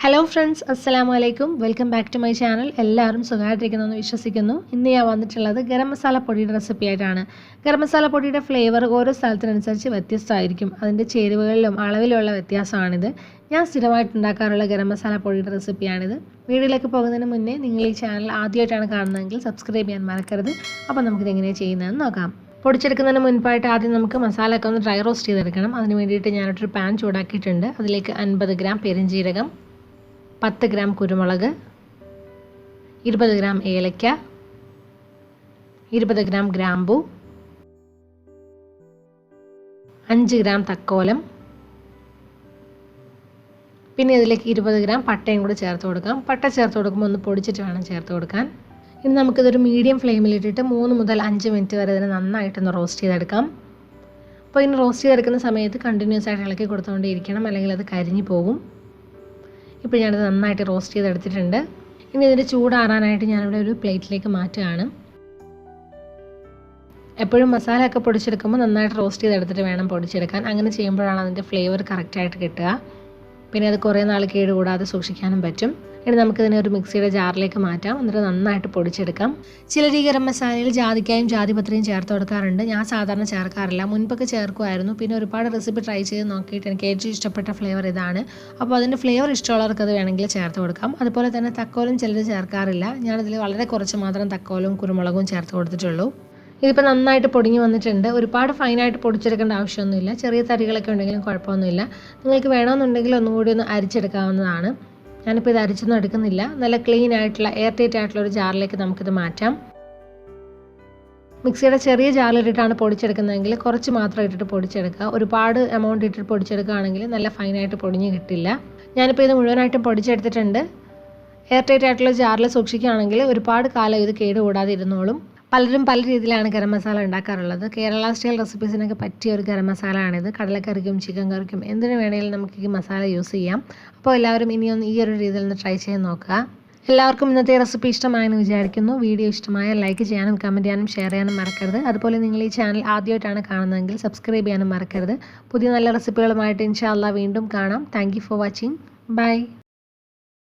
Hello friends, അസ്സലാമു അലൈക്കും. Welcome back to my channel. എല്ലാവരും സുഖമായിട്ടിരിക്കുന്നെന്ന് വിശ്വസിക്കുന്നു. ഇന്ന് ഞാൻ വന്നിട്ടുള്ളത് ഗരം മസാല പൊടിയുടെ റെസിപ്പി ആയിട്ടാണ്. ഗരം മസാല പൊടിയുടെ ഫ്ലേവർ ഓരോ സ്ഥലത്തിനനുസരിച്ച് വ്യത്യസ്തമായിരിക്കും. അതിൻ്റെ ചേരുവകളിലും അളവിലുള്ള വ്യത്യാസമാണിത്. ഞാൻ സ്ഥിരമായിട്ട് ഉണ്ടാക്കാറുള്ള ഗരം മസാല പൊടിയുടെ റെസിപ്പിയാണിത്. വീഡിയോയിലേക്ക് പോകുന്നതിന് മുന്നേ നിങ്ങൾ ഈ ചാനൽ ആദ്യമായിട്ടാണ് കാണുന്നതെങ്കിൽ സബ്സ്ക്രൈബ് ചെയ്യാൻ മറക്കരുത്. അപ്പോൾ നമുക്കിത് എങ്ങനെയാണ് ചെയ്യുന്നതെന്ന് നോക്കാം. പൊടിച്ചെടുക്കുന്നതിന് മുൻപായിട്ട് ആദ്യം നമുക്ക് മസാലയൊക്കെ ഒന്ന് ഡ്രൈ റോസ്റ്റ് ചെയ്തെടുക്കണം. അതിന് വേണ്ടിയിട്ട് ഞാനൊരു പാൻ ചൂടാക്കിയിട്ടുണ്ട്. അതിലേക്ക് 50 ഗ്രാം പെരുംജീരകം, 10 ഗ്രാം കുരുമുളക്, 20 ഗ്രാം ഏലക്ക, 20 ഗ്രാം ഗ്രാമ്പൂ, 5 ഗ്രാം തക്കോലം, പിന്നെ ഇതിലേക്ക് 20 ഗ്രാം പട്ടയും കൂടി ചേർത്ത് കൊടുക്കാം. പട്ട ചേർത്ത് കൊടുക്കുമ്പോൾ ഒന്ന് പൊടിച്ചിട്ട് വേണം ചേർത്ത് കൊടുക്കാൻ. ഇനി നമുക്കിതൊരു മീഡിയം ഫ്ലെയിമിലിട്ടിട്ട് 3 മുതൽ 5 മിനിറ്റ് വരെ ഇതിനെ നന്നായിട്ടൊന്ന് റോസ്റ്റ് ചെയ്തെടുക്കാം. അപ്പോൾ ഇനി റോസ്റ്റ് ചെയ്തെടുക്കുന്ന സമയത്ത് കണ്ടിന്യൂസ് ആയിട്ട് ഇളക്കി കൊടുത്തുകൊണ്ടേയിരിക്കണം, അല്ലെങ്കിൽ അത് കരിഞ്ഞു പോകും. ഇപ്പോൾ ഞാനിത് നന്നായിട്ട് റോസ്റ്റ് ചെയ്തെടുത്തിട്ടുണ്ട്. ഇനി ഇതിൻ്റെ ചൂടാറാനായിട്ട് ഞാനിവിടെ ഒരു പ്ലേറ്റിലേക്ക് മാറ്റുകയാണ്. എപ്പോഴും മസാലയൊക്കെ പൊടിച്ചെടുക്കുമ്പോൾ നന്നായിട്ട് റോസ്റ്റ് ചെയ്തെടുത്തിട്ട് വേണം പൊടിച്ചെടുക്കാൻ. അങ്ങനെ ചെയ്യുമ്പോഴാണ് അതിൻ്റെ ഫ്ലേവർ കറക്റ്റായിട്ട് കിട്ടുക. പിന്നെ അത് കുറേ നാൾ കേടുകൂടാതെ സൂക്ഷിക്കാനും പറ്റും. ഇനി നമുക്കിതിനെ ഒരു മിക്സിയുടെ ജാറിലേക്ക് മാറ്റാം. എന്നിട്ട് നന്നായിട്ട് പൊടിച്ചെടുക്കാം. ചിലർ ഈ ഗരം മസാലയിൽ ജാതിക്കായും ജാതിപത്രിയും ചേർത്ത് കൊടുക്കാറുണ്ട്. ഞാൻ സാധാരണ ചേർക്കാറില്ല. മുൻപൊക്കെ ചേർക്കുമായിരുന്നു. പിന്നെ ഒരുപാട് റെസിപ്പി ട്രൈ ചെയ്ത് നോക്കിയിട്ട് എനിക്ക് ഏറ്റവും ഇഷ്ടപ്പെട്ട ഫ്ലേവർ ഇതാണ്. അപ്പോൾ അതിൻ്റെ ഫ്ലേവർ ഇഷ്ടമുള്ളവർക്ക് അത് വേണമെങ്കിൽ ചേർത്ത് കൊടുക്കാം. അതുപോലെ തന്നെ തക്കോലും ചിലർ ചേർക്കാറില്ല. ഞാനതിൽ വളരെ കുറച്ച് മാത്രം തക്കോലും കുരുമുളകും ചേർത്ത് കൊടുത്തിട്ടുള്ളൂ. ഇതിപ്പോൾ നന്നായിട്ട് പൊടിഞ്ഞ് വന്നിട്ടുണ്ട്. ഒരുപാട് ഫൈനായിട്ട് പൊടിച്ചെടുക്കേണ്ട ആവശ്യമൊന്നുമില്ല. ചെറിയ തരികളൊക്കെ ഉണ്ടെങ്കിലും കുഴപ്പമൊന്നുമില്ല. നിങ്ങൾക്ക് വേണമെന്നുണ്ടെങ്കിൽ ഒന്നുകൂടി ഒന്ന് അരിച്ചെടുക്കാവുന്നതാണ്. ഞാനിപ്പോൾ ഇത് അരിച്ചൊന്നും എടുക്കുന്നില്ല. നല്ല ക്ലീൻ ആയിട്ടുള്ള എയർ ടൈറ്റ് ആയിട്ടുള്ള ഒരു ജാറിലേക്ക് നമുക്കിത് മാറ്റാം. മിക്സിയുടെ ചെറിയ ജാറിലിട്ടിട്ടാണ് പൊടിച്ചെടുക്കുന്നതെങ്കിൽ കുറച്ച് മാത്രം ഇട്ടിട്ട് പൊടിച്ചെടുക്കുക. ഒരുപാട് എമൗണ്ട് ഇട്ടിട്ട് പൊടിച്ചെടുക്കുകയാണെങ്കിൽ നല്ല ഫൈനായിട്ട് പൊടിഞ്ഞ് കിട്ടില്ല. ഞാനിപ്പോൾ ഇത് മുഴുവനായിട്ടും പൊടിച്ചെടുത്തിട്ടുണ്ട്. എയർ ടൈറ്റ് ആയിട്ടുള്ള ജാറിൽ സൂക്ഷിക്കുകയാണെങ്കിൽ ഒരുപാട് കാലം ഇത് കേടുകൂടാതെ ഇരുന്നോളും. പലരും പല രീതിയിലാണ് ഗരം മസാല ഉണ്ടാക്കാറുള്ളത്. കേരള സ്റ്റൈൽ റെസിപ്പീസിനൊക്കെ പറ്റിയ ഒരു ഗരം മസാല ആണിത്. കടലക്കറിക്കും ചിക്കൻ കറിക്കും എന്തിനു വേണമെങ്കിലും നമുക്ക് ഈ മസാല യൂസ് ചെയ്യാം. അപ്പോൾ എല്ലാവരും ഇനിയൊന്ന് ഈ ഒരു രീതിയിൽ ഒന്ന് ട്രൈ ചെയ്ത് നോക്കുക. എല്ലാവർക്കും ഇന്നത്തെ റെസിപ്പി ഇഷ്ടമായെന്ന് വിചാരിക്കുന്നു. വീഡിയോ ഇഷ്ടമായ ലൈക്ക് ചെയ്യാനും കമൻറ്റ് ചെയ്യാനും ഷെയർ ചെയ്യാനും മറക്കരുത്. അതുപോലെ നിങ്ങൾ ഈ ചാനൽ ആദ്യമായിട്ടാണ് കാണുന്നതെങ്കിൽ സബ്സ്ക്രൈബ് ചെയ്യാനും മറക്കരുത്. പുതിയ നല്ല റെസിപ്പികളുമായിട്ട് ഇൻഷാ അല്ലാഹ് വീണ്ടും കാണാം. Thank you for watching. By.